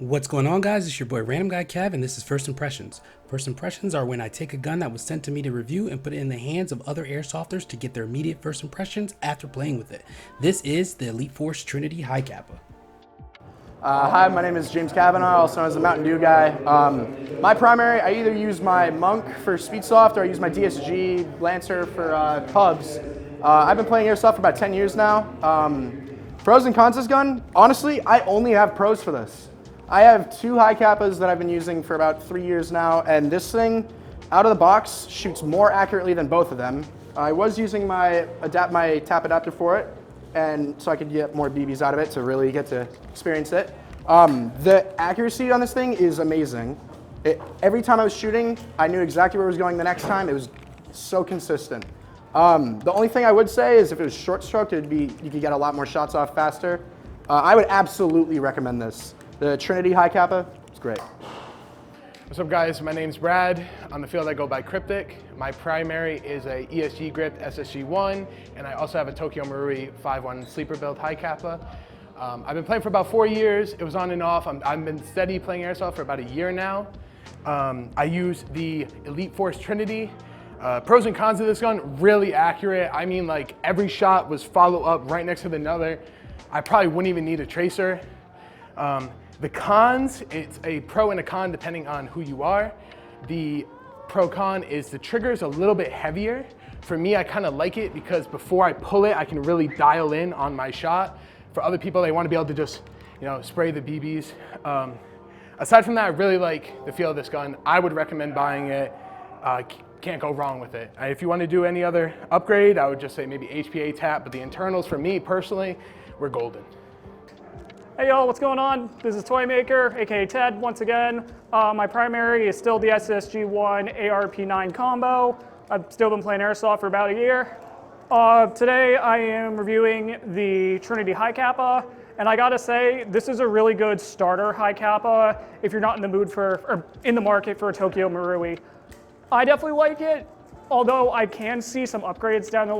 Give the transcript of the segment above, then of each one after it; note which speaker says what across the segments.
Speaker 1: What's going on, guys? It's your boy RandomGuyKev, and this is First Impressions. First Impressions are when I take a gun that was sent to me to review and put it in the hands of other airsofters to get their immediate first impressions after playing with it. This is the Elite Force Trinity HiCapa.
Speaker 2: Hi, my name is James Kavanaugh, also known as the Mountain Dew guy. My primary, I either use my Monk for Speedsoft or I use my DSG Lancer for pubs. I've been playing airsoft for about 10 years now. Pros and cons of this gun, honestly, I only have pros for this. I have two HiCapas that I've been using for about 3 years now, and this thing, out of the box, shoots more accurately than both of them. I was using my tap adapter for it, and so I could get more BBs out of it to really get to experience it. The accuracy on this thing is amazing. Every time I was shooting, I knew exactly where it was going the next time. It was so consistent. The only thing I would say is if it was short stroked, you could get a lot more shots off faster. I would absolutely recommend this. The Trinity HiCapa, it's great.
Speaker 3: What's up, guys? My name's Brad. On the field, I go by Cryptic. My primary is a ESG Grip SSG1, and I also have a Tokyo Marui 5.1 sleeper build HiCapa. I've been playing for about 4 years. It was on and off. I've been steady playing airsoft for about a year now. I use the Elite Force Trinity. Pros and cons of this gun, really accurate. I mean, like, every shot was follow up right next to another. I probably wouldn't even need a tracer. The cons, it's a pro and a con depending on who you are. The pro-con is the trigger's a little bit heavier. For me, I kind of like it because before I pull it, I can really dial in on my shot. For other people, they want to be able to just, spray the BBs. Aside from that, I really like the feel of this gun. I would recommend buying it. Can't go wrong with it. If you want to do any other upgrade, I would just say maybe HPA tap, but the internals for me personally, were golden.
Speaker 4: Hey y'all, what's going on? This is Toymaker, aka Ted, once again. My primary is still the SSG1 ARP9 combo. I've still been playing airsoft for about a year. Today I am reviewing the Trinity HiCapa, and I gotta say, this is a really good starter HiCapa if you're not in the mood or in the market for a Tokyo Marui. I definitely like it, although I can see some upgrades down the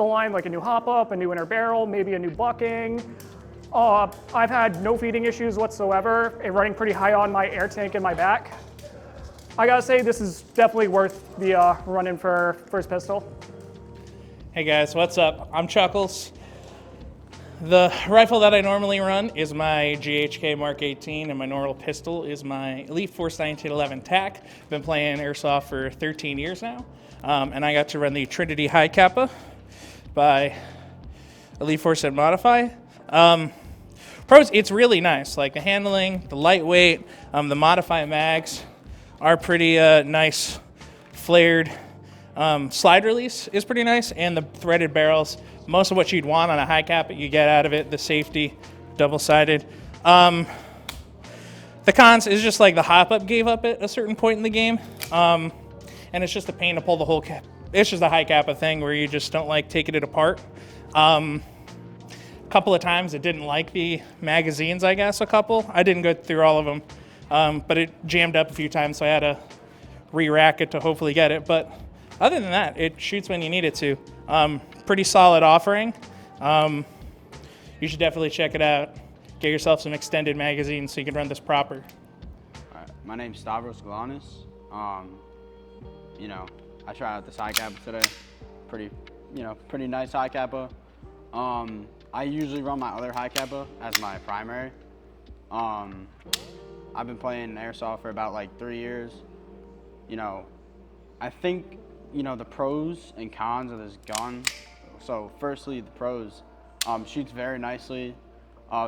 Speaker 4: line like a new hop-up, a new inner barrel, maybe a new bucking. I've had no feeding issues whatsoever, and running pretty high on my air tank in my back. I gotta say, this is definitely worth the run-in for first pistol.
Speaker 5: Hey guys, what's up? I'm Chuckles. The rifle that I normally run is my GHK Mark 18, and my normal pistol is my Elite Force 1911 TAC. Been playing airsoft for 13 years now, and I got to run the Trinity HiCapa by Elite Force and Modify. Pros, it's really nice. Like the handling, the lightweight, the Modify mags are pretty nice, flared. Slide release is pretty nice, and the threaded barrels, most of what you'd want on a HiCapa you get out of it. The safety, double-sided. The cons is just like the hop-up gave up at a certain point in the game, and it's just a pain to pull the whole cap. It's just a HiCapa thing where you just don't like taking it apart. Couple of times it didn't like the magazines, I guess, a couple. I didn't go through all of them, but it jammed up a few times, so I had to re-rack it to hopefully get it. But other than that, it shoots when you need it to. Pretty solid offering. You should definitely check it out. Get yourself some extended magazines so you can run this proper.
Speaker 6: All right, my name's Stavros Galanis. I tried out this HiCapa today. Pretty nice HiCapa. I usually run my other HiCapa as my primary. I've been playing airsoft for about like 3 years. I think, the pros and cons of this gun. So firstly, the pros, shoots very nicely,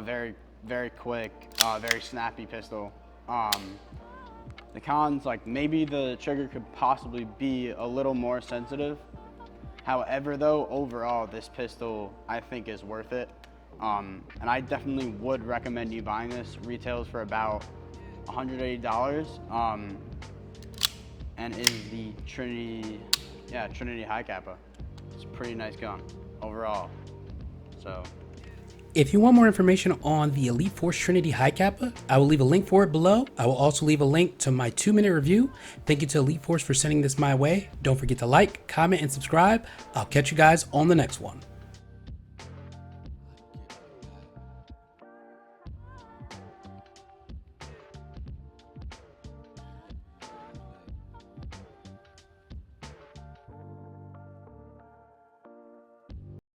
Speaker 6: very, very quick, very snappy pistol. The cons, like maybe the trigger could possibly be a little more sensitive. However, though, overall, this pistol, I think, is worth it. And I definitely would recommend you buying this. Retails for about $180. And is the Trinity HiCapa. It's a pretty nice gun, overall. So.
Speaker 1: If you want more information on the Elite Force Trinity HiCapa, I will leave a link for it below. I will also leave a link to my 2-minute review. Thank you to Elite Force for sending this my way. Don't forget to like, comment, and subscribe. I'll catch you guys on the next one.